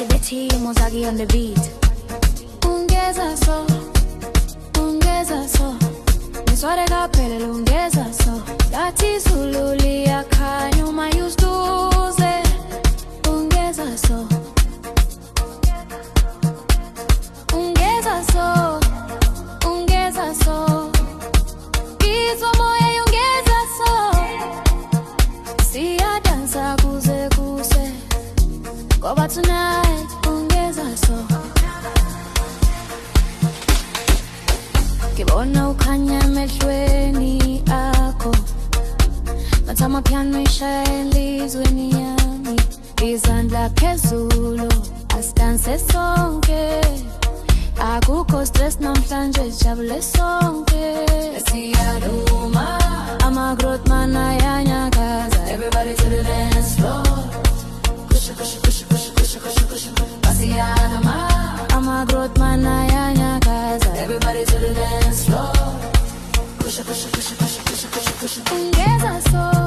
Betty Betty Mozagi on the beat. Ungeza so Nisware kapele ungeza so Lati zululi ya kanyuma yustuze Ungeza so Kizo moya yungeza so Siya dansa kuze kuze Goba tonight ungeza so Kibona ukanya mehlweni akho Nathama piano ishaya elizweni yami Izandla phezulu asidanse sonke Akukho stress namhlanje sijabule sonke Siyaduma Ama-growth man ayanyakaza Everybody to the dance floor Kusha kusha kusha kusha kusha kusha kusha Basiyaduma Ama-growth man ayanyakaza Everybody to the dance floor Kusha kusha kusha kusha kusha kusha kusha Ungeza so